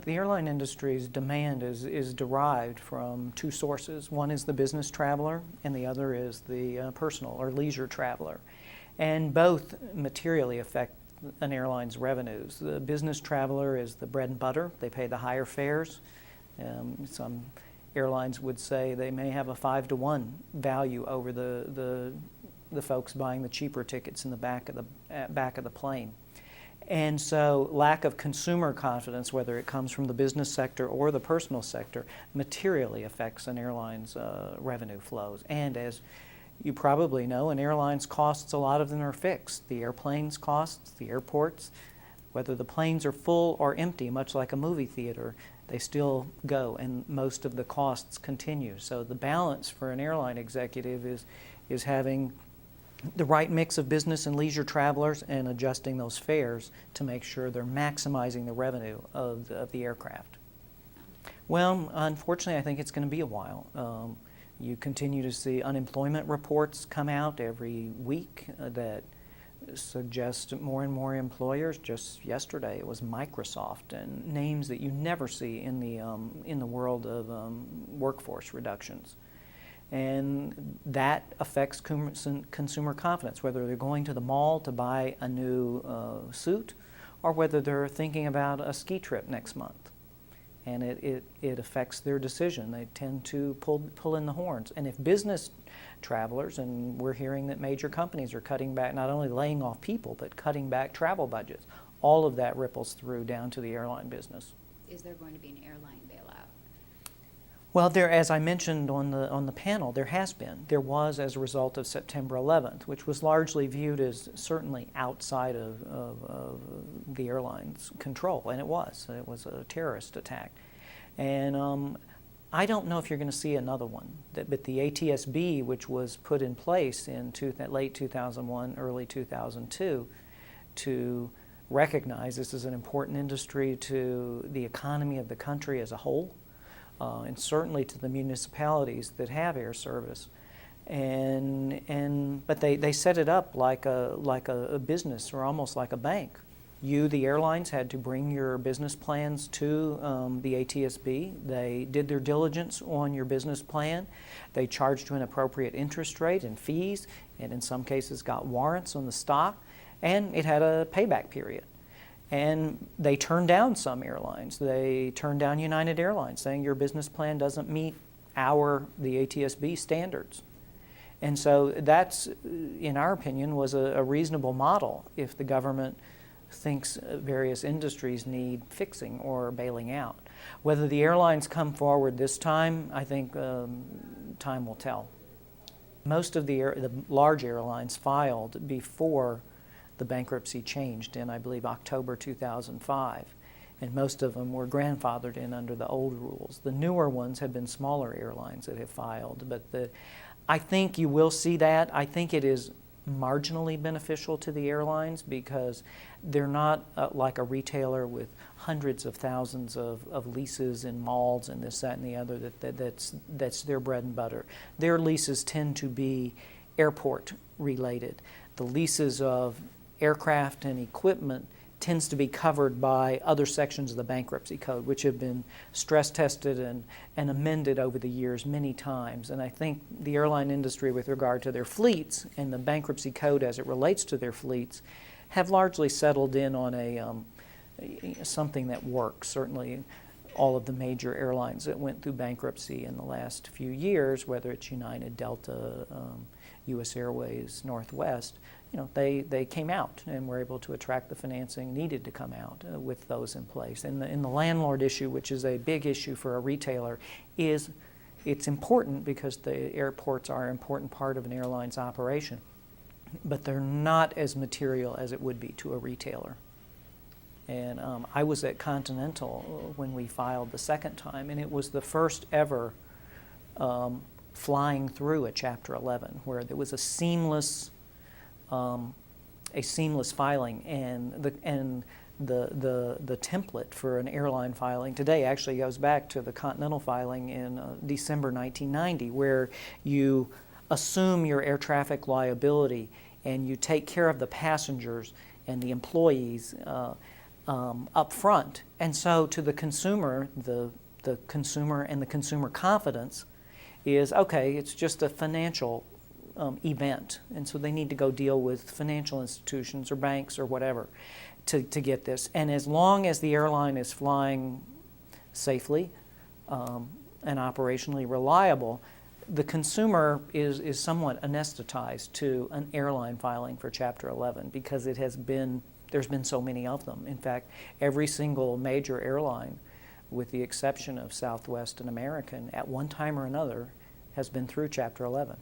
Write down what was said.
The airline industry's demand is derived from two sources. One is the business traveler, and the other is the personal or leisure traveler. And both materially affect an airline's revenues. The business traveler is the bread and butter. They pay the higher fares. Some airlines would say they may have a 5-to-1 value over the folks buying the cheaper tickets in the back of the plane. And so lack of consumer confidence, whether it comes from the business sector or the personal sector, materially affects an airline's revenue flows. And as you probably know, an airline's costs, a lot of them are fixed. The airplanes' costs, the airports, whether the planes are full or empty, much like a movie theater, they still go, and most of the costs continue. So the balance for an airline executive is having the right mix of business and leisure travelers and adjusting those fares to make sure they're maximizing the revenue of the aircraft. Well, unfortunately, I think it's going to be a while. You continue to see unemployment reports come out every week that suggest more and more employers. Just yesterday, it was Microsoft and names that you never see in the world of workforce reductions. And that affects consumer confidence, whether they're going to the mall to buy a new suit or whether they're thinking about a ski trip next month. And it affects their decision. They tend to pull in the horns. And if business travelers, and we're hearing that major companies are cutting back, not only laying off people, but cutting back travel budgets, all of that ripples through down to the airline business. Is there going to be an airline bailout? Well, as I mentioned on the panel, there has been. There was as a result of September 11th, which was largely viewed as certainly outside of the airline's control, and it was. It was a terrorist attack. And I don't know if you're going to see another one, but the ATSB, which was put in place in late 2001, early 2002, to recognize this is an important industry to the economy of the country as a whole, and certainly to the municipalities that have air service. But they set it up like a business or almost like a bank. You, the airlines, had to bring your business plans to the ATSB. They did their diligence on your business plan. They charged you an appropriate interest rate and fees, and in some cases got warrants on the stock, and it had a payback period. And they turned down some airlines. They turned down United Airlines, saying your business plan doesn't meet the ATSB standards. And so that's, in our opinion, was a reasonable model if the government thinks various industries need fixing or bailing out. Whether the airlines come forward this time, I think time will tell. Most of the large airlines filed before the bankruptcy changed in, I believe, October 2005. And most of them were grandfathered in under the old rules. The newer ones have been smaller airlines that have filed. But I think you will see that. I think it is marginally beneficial to the airlines because they're not like a retailer with hundreds of thousands of leases in malls and this, that, and the other. That's their bread and butter. Their leases tend to be airport related. The leases of aircraft and equipment tends to be covered by other sections of the bankruptcy code, which have been stress tested and amended over the years many times. And I think the airline industry, with regard to their fleets and the bankruptcy code as it relates to their fleets, have largely settled in on something that works. Certainly all of the major airlines that went through bankruptcy in the last few years, whether it's United, Delta, U.S. Airways, Northwest, they came out and were able to attract the financing needed to come out with those in place. And the landlord issue, which is a big issue for a retailer, it's important because the airports are an important part of an airline's operation, but they're not as material as it would be to a retailer. And I was at Continental when we filed the second time, and it was the first ever flying through a Chapter 11 where there was a seamless filing, and the template for an airline filing today actually goes back to the Continental filing in December 1990, where you assume your air traffic liability and you take care of the passengers and the employees up front. And so to the consumer, the consumer and the consumer confidence is, okay, it's just a financial event. And so they need to go deal with financial institutions or banks or whatever to get this. And as long as the airline is flying safely and operationally reliable, the consumer is somewhat anesthetized to an airline filing for Chapter 11 because there's been so many of them. In fact, every single major airline, with the exception of Southwest and American, at one time or another, has been through Chapter 11.